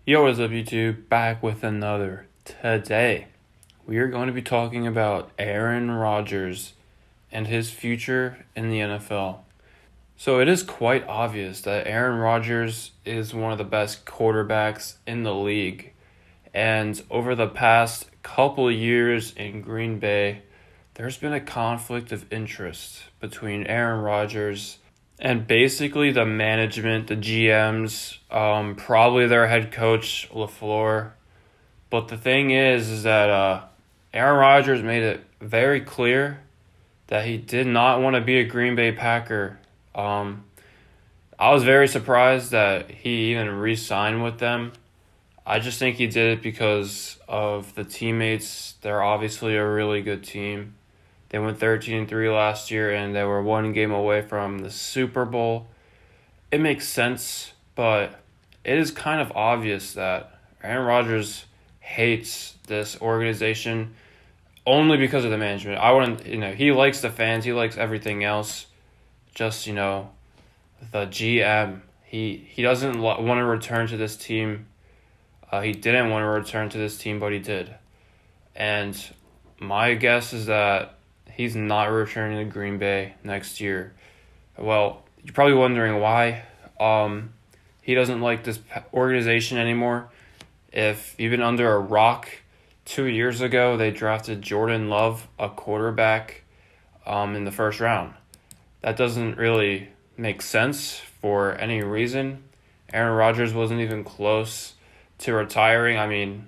Yo, what's up, YouTube? Back with another. Today, we are going to be talking about Aaron Rodgers and his future in the NFL. So, it is quite obvious that Aaron Rodgers is one of the best quarterbacks in the league. And over the past couple of years in Green Bay, there's been a conflict of interest between Aaron Rodgers and basically the management, the GMs, probably their head coach LaFleur. But the thing is that Aaron Rodgers made it very clear that he did not want to be a Green Bay Packer. I was very surprised that he even re-signed with them. I just think he did it because of the teammates. They're obviously a really good team. They went 13-3 last year, and they were one game away from the Super Bowl. It makes sense, but it is kind of obvious that Aaron Rodgers hates this organization only because of the management. I wouldn't, he likes the fans, he likes everything else. Just, the GM, he doesn't want to return to this team. He didn't want to return to this team, but he did. And my guess is that he's not returning to Green Bay next year. Well, you're probably wondering why. He doesn't like this organization anymore. If you've been under a rock, 2 years ago they drafted Jordan Love, a quarterback, in the first round. That doesn't really make sense for any reason. Aaron Rodgers wasn't even close to retiring. I mean,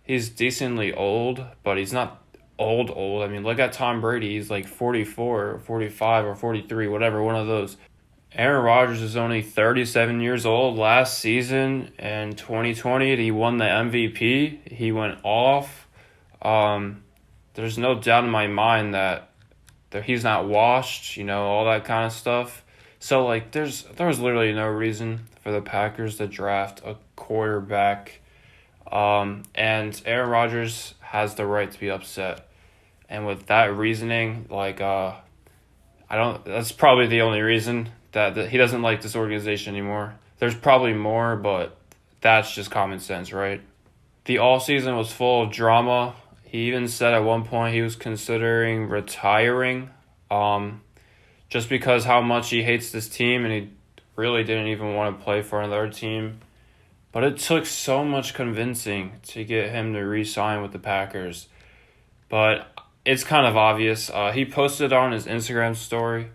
he's decently old, but he's not old. I mean, look at Tom Brady. He's like 44 or 45 or 43, whatever, one of those. Aaron Rodgers is only 37 years old. Last season in 2020, he won the MVP. He went off. There's no doubt in my mind that he's not washed, all that kind of stuff. So, there was literally no reason for the Packers to draft a quarterback. And Aaron Rodgers has the right to be upset. And with that reasoning, that's probably the only reason that he doesn't like this organization anymore. There's probably more, but that's just common sense, right? The offseason was full of drama. He even said at one point he was considering retiring, just because how much he hates this team, and he really didn't even want to play for another team. But it took so much convincing to get him to re-sign with the Packers. But it's kind of obvious. He posted on his Instagram story,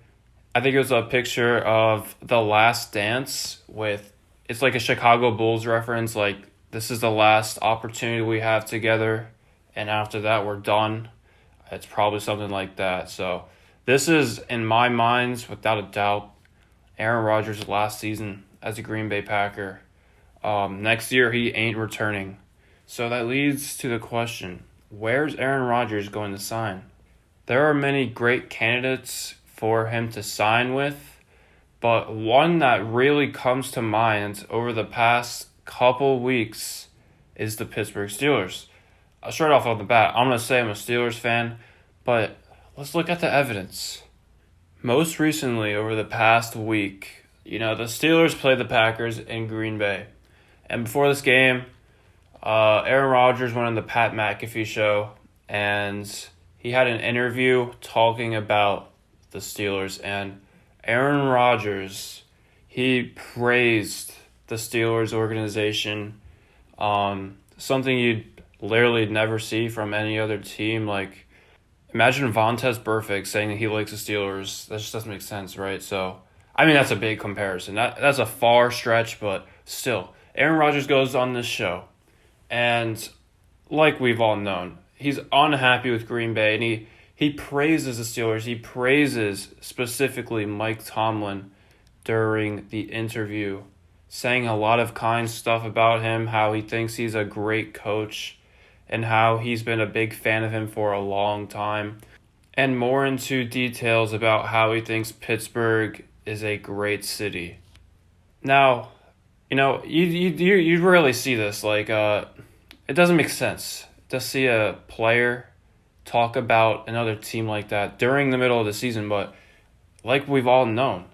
I think it was a picture of The Last Dance it's like a Chicago Bulls reference, like, this is the last opportunity we have together, and after that we're done. It's probably something like that. So this is, in my mind, without a doubt, Aaron Rodgers' last season as a Green Bay Packer. Next year he ain't returning. So that leads to the question, where's Aaron Rodgers going to sign? There are many great candidates for him to sign with, but one that really comes to mind over the past couple weeks is the Pittsburgh Steelers. Straight off the bat, I'm going to say I'm a Steelers fan, but let's look at the evidence. Most recently, over the past week, the Steelers played the Packers in Green Bay. And before this game, Aaron Rodgers went on the Pat McAfee show, and he had an interview talking about the Steelers. And Aaron Rodgers, he praised the Steelers organization, something you'd literally never see from any other team. Like, imagine Vontaze Burfict saying that he likes the Steelers. That just doesn't make sense, right? So, I mean, that's a big comparison. That's a far stretch, but still. Aaron Rodgers goes on this show, and like we've all known, he's unhappy with Green Bay, and he praises the Steelers. He praises specifically Mike Tomlin during the interview, saying a lot of kind stuff about him, how he thinks he's a great coach, and how he's been a big fan of him for a long time, and more into details about how he thinks Pittsburgh is a great city. Now, you rarely see this. It doesn't make sense to see a player talk about another team like that during the middle of the season. But like we've all known,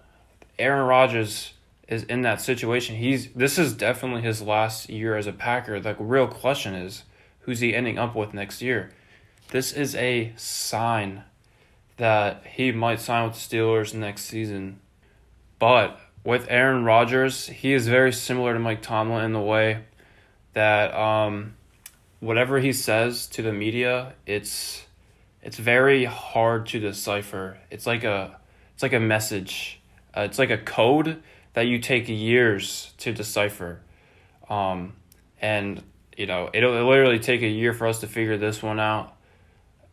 Aaron Rodgers is in that situation. This is definitely his last year as a Packer. The real question is, who's he ending up with next year? This is a sign that he might sign with the Steelers next season. But with Aaron Rodgers, he is very similar to Mike Tomlin in the way that whatever he says to the media, it's very hard to decipher. It's like a message. It's like a code that you take years to decipher. And it'll literally take a year for us to figure this one out.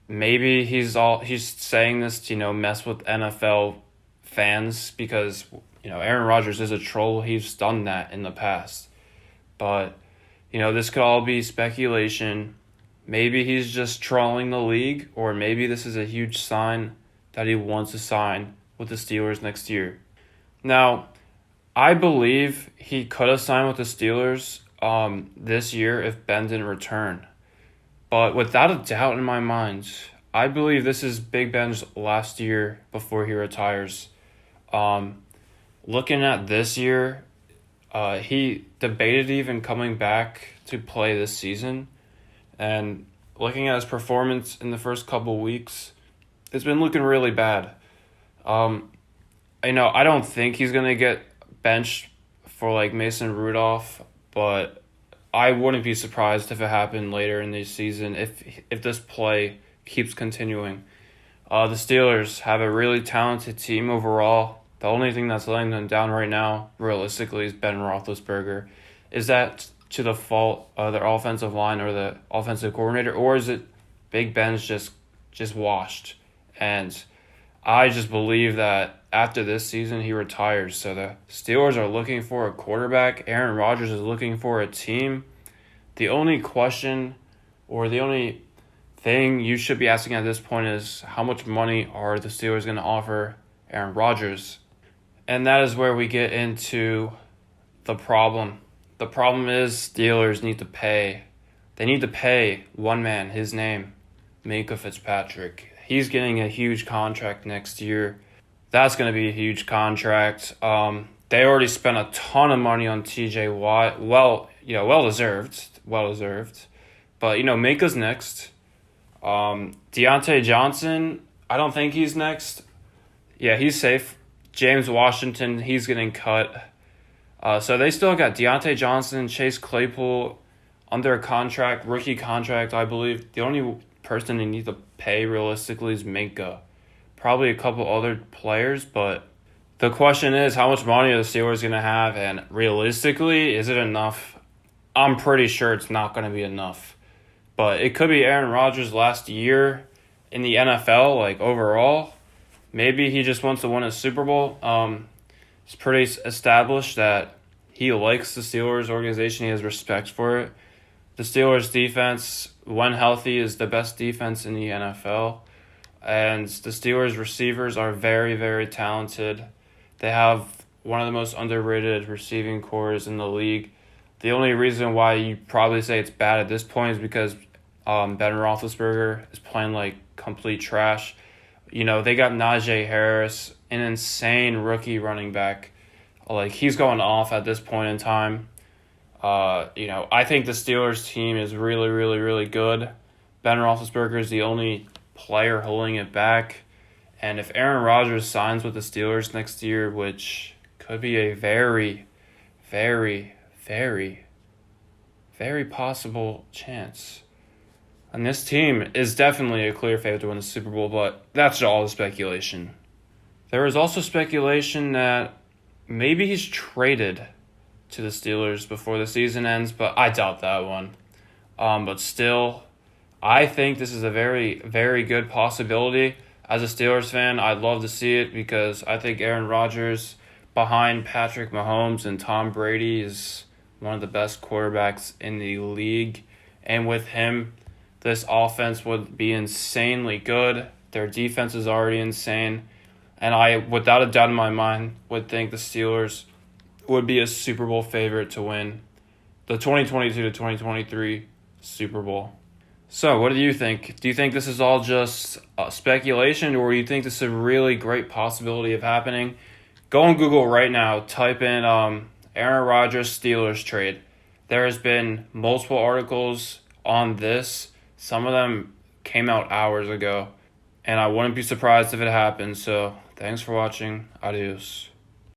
Maybe he's saying this to mess with NFL fans because Aaron Rodgers is a troll. He's done that in the past. But this could all be speculation. Maybe he's just trolling the league, or maybe this is a huge sign that he wants to sign with the Steelers next year. Now, I believe he could have signed with the Steelers this year if Ben didn't return. But without a doubt in my mind, I believe this is Big Ben's last year before he retires. Looking at this year, he debated even coming back to play this season. And looking at his performance in the first couple weeks, it's been looking really bad. I don't think he's going to get benched for like Mason Rudolph, but I wouldn't be surprised if it happened later in the season if this play keeps continuing. The Steelers have a really talented team overall. The only thing that's letting them down right now, realistically, is Ben Roethlisberger. Is that to the fault of their offensive line or the offensive coordinator, or is it Big Ben's just washed? And I just believe that after this season, he retires. So the Steelers are looking for a quarterback. Aaron Rodgers is looking for a team. The only question or the only thing you should be asking at this point is how much money are the Steelers going to offer Aaron Rodgers? And that is where we get into the problem. The problem is Steelers need to pay. They need to pay one man, his name, Minkah Fitzpatrick. He's getting a huge contract next year. That's going to be a huge contract. They already spent a ton of money on TJ Watt. Well deserved. But, Minkah's next. Deontay Johnson, I don't think he's next. Yeah, he's safe. James Washington, he's getting cut. So they still got Deontay Johnson, Chase Claypool under a contract, rookie contract, I believe. The only person they need to pay realistically is Minkah. Probably a couple other players, but the question is how much money are the Steelers going to have, and realistically, is it enough? I'm pretty sure it's not going to be enough. But it could be Aaron Rodgers' last year in the NFL, like overall. Maybe he just wants to win a Super Bowl. It's pretty established that he likes the Steelers organization. He has respect for it. The Steelers defense, when healthy, is the best defense in the NFL. And the Steelers receivers are very, very talented. They have one of the most underrated receiving cores in the league. The only reason why you probably say it's bad at this point is because Ben Roethlisberger is playing like complete trash. They got Najee Harris, an insane rookie running back. Like, he's going off at this point in time. I think the Steelers team is really, really, really good. Ben Roethlisberger is the only player holding it back. And if Aaron Rodgers signs with the Steelers next year, which could be a very, very, very, very possible chance. And this team is definitely a clear favorite to win the Super Bowl, but that's all the speculation. There is also speculation that maybe he's traded to the Steelers before the season ends, but I doubt that one. But still, I think this is a very, very good possibility. As a Steelers fan, I'd love to see it because I think Aaron Rodgers, behind Patrick Mahomes and Tom Brady, is one of the best quarterbacks in the league. And with him, this offense would be insanely good. Their defense is already insane. And I, without a doubt in my mind, would think the Steelers would be a Super Bowl favorite to win the 2022 to 2023 Super Bowl. So, what do you think? Do you think this is all just speculation, or do you think this is a really great possibility of happening? Go on Google right now, type in Aaron Rodgers Steelers trade. There has been multiple articles on this. Some of them came out hours ago, and I wouldn't be surprised if it happened. So, thanks for watching. Adios.